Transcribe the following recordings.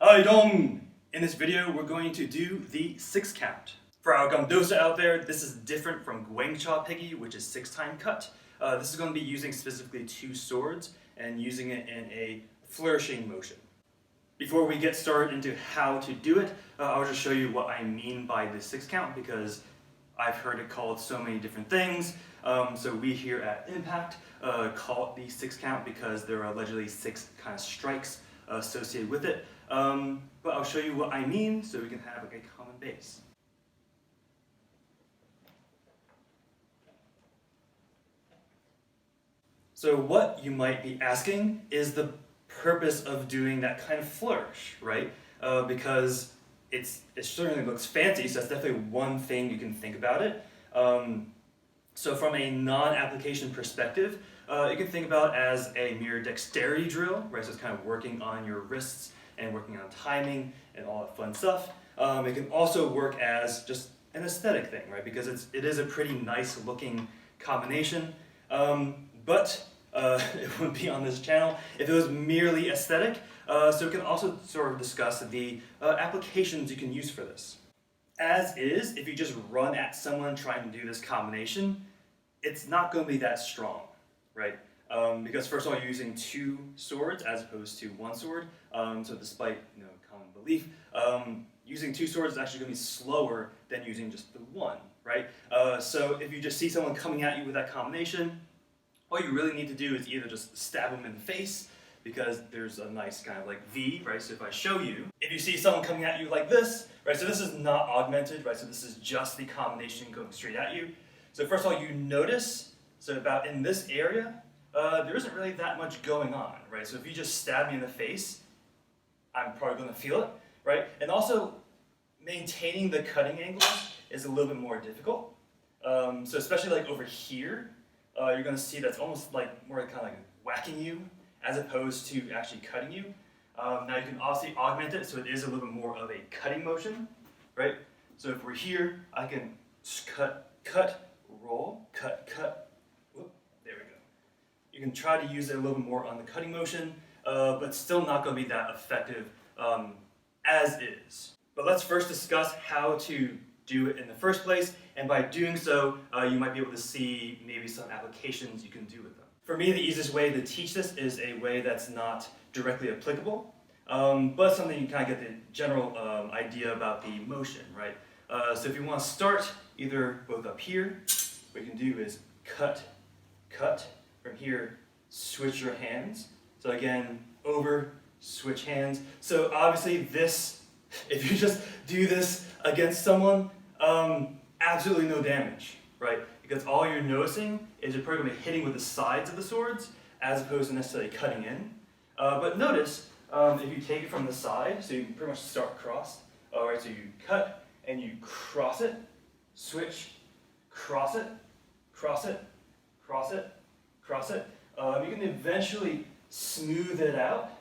Haidong! In this video, we're going to do the 6 count. For our Gumdosa out there, this is different from Guangcha Piggy, which is 6-time cut. This is going to be using specifically 2 swords and using it in a flourishing motion. Before we get started into how to do it, I'll just show you what I mean by the 6 count because I've heard it called so many different things. So we here at Impact call it the 6 count because there are allegedly 6 kind of strikes associated with it. But I'll show you what I mean so we can have like a common base. So what you might be asking is the purpose of doing that kind of flourish, right? Because it certainly looks fancy, so that's definitely one thing you can think about it. So from a non-application perspective, you can think about it as a mere dexterity drill, right? So it's kind of working on your wrists and working on timing and all that fun stuff. It can also work as just an aesthetic thing, right? Because it is a pretty nice looking combination. But it wouldn't be on this channel if it was merely aesthetic. So we can also sort of discuss the applications you can use for this. As is, if you just run at someone trying to do this combination, it's not going to be that strong, right? Because first of all, you're using 2 swords as opposed to 1 sword. So despite common belief, using 2 swords is actually going to be slower than using just the 1, right? So if you just see someone coming at you with that combination, all you really need to do is either just stab them in the face, because there's a nice kind of like V, right? So if I show you, if you see someone coming at you like this, right? So this is not augmented, right? So this is just the combination going straight at you. So first of all, you notice, so about in this area, there isn't really that much going on, right? So if you just stab me in the face, I'm probably going to feel it, right? And also, maintaining the cutting angles is a little bit more difficult. So especially like over here, you're going to see that's almost like more kind of like whacking you as opposed to actually cutting you. Now you can obviously augment it so it is a little bit more of a cutting motion, right? So if we're here, I can cut, roll, cut, whoop, there we go. You can try to use it a little bit more on the cutting motion, but still not going to be that effective as is. But let's first discuss how to do it in the first place, and by doing so, you might be able to see maybe some applications you can do with them. For me, the easiest way to teach this is a way that's not directly applicable, but something you kind of get the general idea about the motion, right? So if you want to start either both up here, what you can do is cut, from here, switch your hands. So again, over, switch hands. So obviously this, if you just do this against someone, absolutely no damage, right? Because all you're noticing is you're probably going to be hitting with the sides of the swords as opposed to necessarily cutting in. But notice, if you take it from the side, so you can pretty much start cross. Alright, so you cut and you cross it, switch, cross it, cross it, cross it, cross it. You can eventually smooth it out,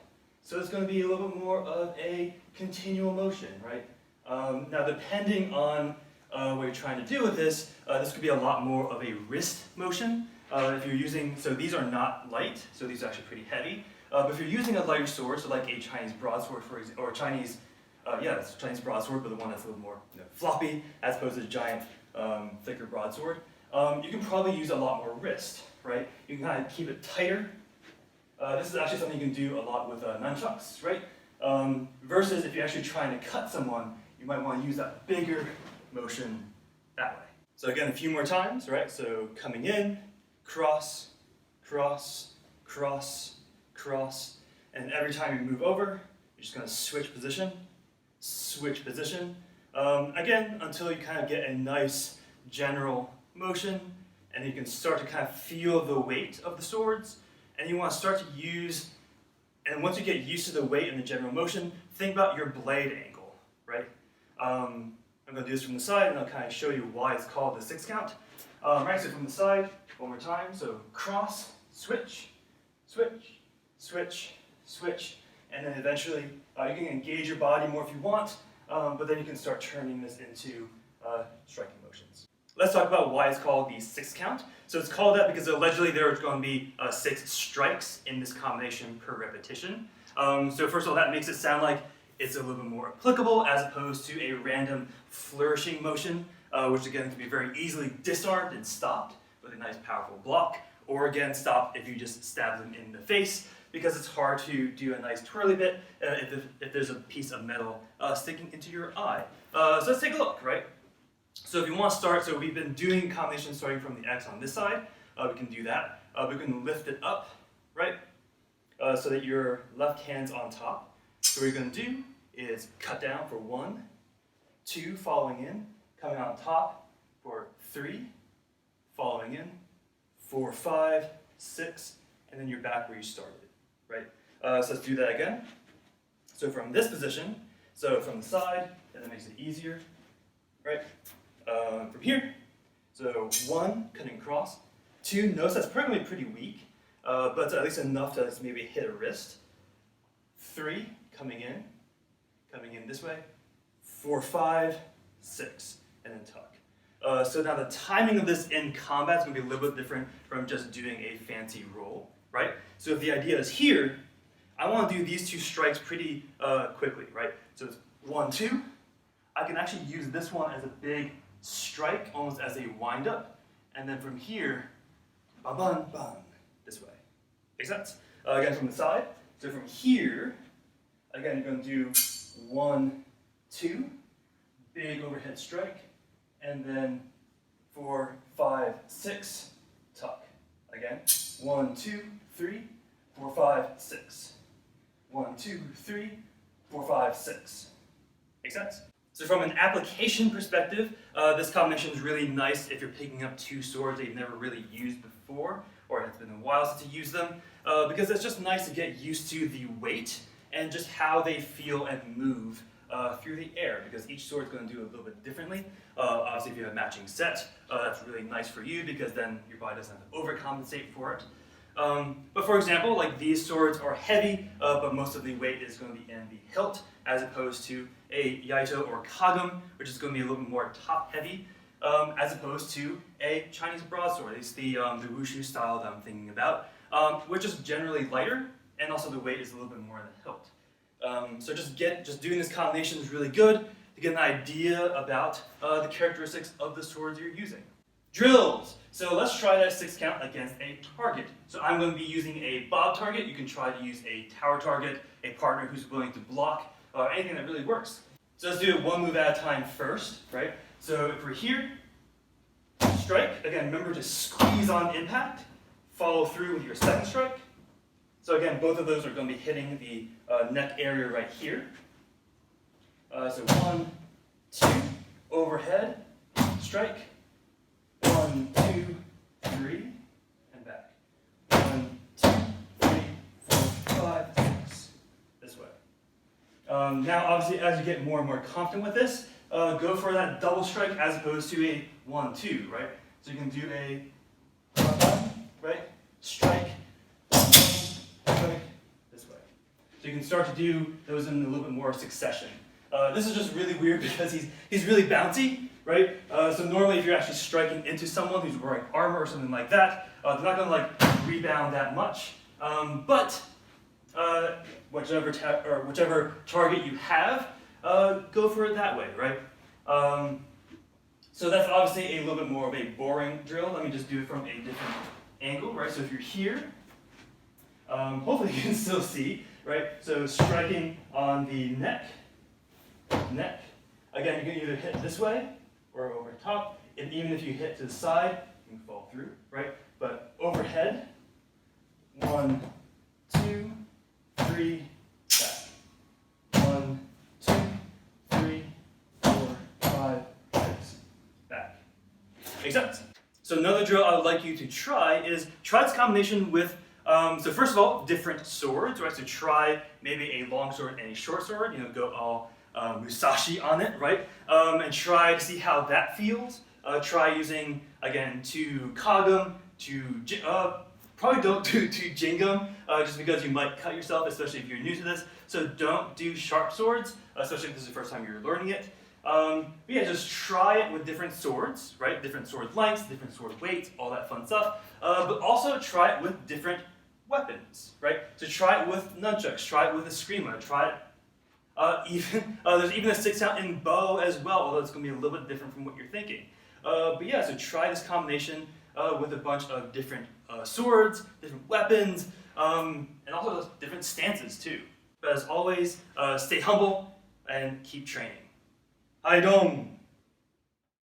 so it's going to be a little bit more of a continual motion, right? Now depending on what you're trying to do with this, this could be a lot more of a wrist motion. If you're using, so these are not light, so these are actually pretty heavy. But if you're using a lighter sword, so like a Chinese broadsword, for example, or Chinese, it's a Chinese broadsword, but the one that's a little more floppy, as opposed to a giant, thicker broadsword, you can probably use a lot more wrist, right? You can kind of keep it tighter. This is actually something you can do a lot with nunchucks, right? Versus if you're actually trying to cut someone, you might want to use that bigger motion that way. So again, a few more times, right? So coming in, cross, cross, cross, cross, and every time you move over, you're just going to switch position, again, until you kind of get a nice general motion, and you can start to kind of feel the weight of the swords, and you want to start to use, and once you get used to the weight and the general motion, think about your blade angle, right? I'm going to do this from the side, and I'll kind of show you why it's called the 6 count. Right, so from the side, one more time. So cross, switch, switch, switch, switch, and then eventually you can engage your body more if you want, but then you can start turning this into striking motions. Let's talk about why it's called the 6 count. So it's called that because allegedly there's going to be 6 strikes in this combination per repetition. So first of all, that makes it sound like it's a little bit more applicable as opposed to a random flourishing motion, which again can be very easily disarmed and stopped with a nice powerful block, or again stopped if you just stab them in the face, because it's hard to do a nice twirly bit if there's a piece of metal sticking into your eye. So let's take a look, right? So if you want to start, so we've been doing combinations starting from the X on this side. We can do that. We can lift it up, right? So that your left hand's on top. So what you're going to do is cut down for 1, 2, following in, coming on top for 3, following in, 4, 5, 6, and then you're back where you started, right? So let's do that again. So from this position, so from the side, and that makes it easier, right? From here, so 1, cutting across, 2, notice that's probably pretty weak, but at least enough to maybe hit a wrist. 3, coming in this way. 4, 5, 6, and then tuck. So now the timing of this in combat is going to be a little bit different from just doing a fancy roll, right? So if the idea is here, I want to do these 2 strikes pretty quickly, right? So it's 1, 2. I can actually use this one as a big strike, almost as a wind-up, and then from here, ba-bun, bun, this way. Make sense? Again, from the side. So from here, again, you're going to do 1, 2, big overhead strike, and then 4, 5, 6, tuck. Again, 1, 2, 3, 4, 5, 6. 1, 2, 3, 4, 5, 6. Make sense? So from an application perspective, this combination is really nice if you're picking up 2 swords that you've never really used before, or it's been a while since you used them, because it's just nice to get used to the weight and just how they feel and move through the air, because each sword is going to do a little bit differently. Obviously, if you have a matching set, that's really nice for you, because then your body doesn't have to overcompensate for it. But for example, like these swords are heavy, but most of the weight is going to be in the hilt, as opposed to a yaito or kagum, which is going to be a little bit more top-heavy, as opposed to a Chinese broadsword. It's the wushu style that I'm thinking about, which is generally lighter, and also the weight is a little bit more in the hilt. So just doing this combination is really good to get an idea about the characteristics of the swords you're using. Drills. So let's try that 6 count against a target. So I'm going to be using a bob target. You can try to use a tower target, a partner who's willing to block, anything that really works. So let's do it 1 move at a time first, right? So if we're here, strike. Again, remember to squeeze on impact. Follow through with your second strike. So again, both of those are going to be hitting the neck area right here. So 1, 2, overhead, strike. 1, 2, 3, and back. 1, 2, 3, 4, 5, 6. This way. Now, obviously, as you get more and more confident with this, go for that double strike as opposed to a 1, 2, right? So you can do a 1, right? Strike, strike, this way. So you can start to do those in a little bit more succession. This is just really weird because he's really bouncy, right? So normally if you're actually striking into someone who's wearing armor or something like that, they're not going to like rebound that much. But whichever target you have, go for it that way, right? So that's obviously a little bit more of a boring drill. Let me just do it from a different angle, right? So if you're here, hopefully you can still see, right? So striking on the neck. Again, you can either hit this way or over top. And even if you hit to the side, you can fall through, right? But overhead, 1, 2, 3, back. 1, 2, 3, 4, 5, 6, back. Makes sense? So another drill I would like you to try is try this combination with, so first of all, different swords, right? So try maybe a long sword and a short sword, go all Musashi on it, right? And try to see how that feels. Try using, again, 2 kagum, probably don't do 2 jingum, just because you might cut yourself, especially if you're new to this. So don't do sharp swords, especially if this is the first time you're learning it. But yeah, just try it with different swords, right? Different sword lengths, different sword weights, all that fun stuff. But also try it with different weapons, right? So try it with nunchucks, try it with a screamer, try it There's even a 6-count in bow as well, although it's going to be a little bit different from what you're thinking. But yeah, so try this combination with a bunch of different swords, different weapons, and also those different stances too. But as always, stay humble and keep training. Haidong!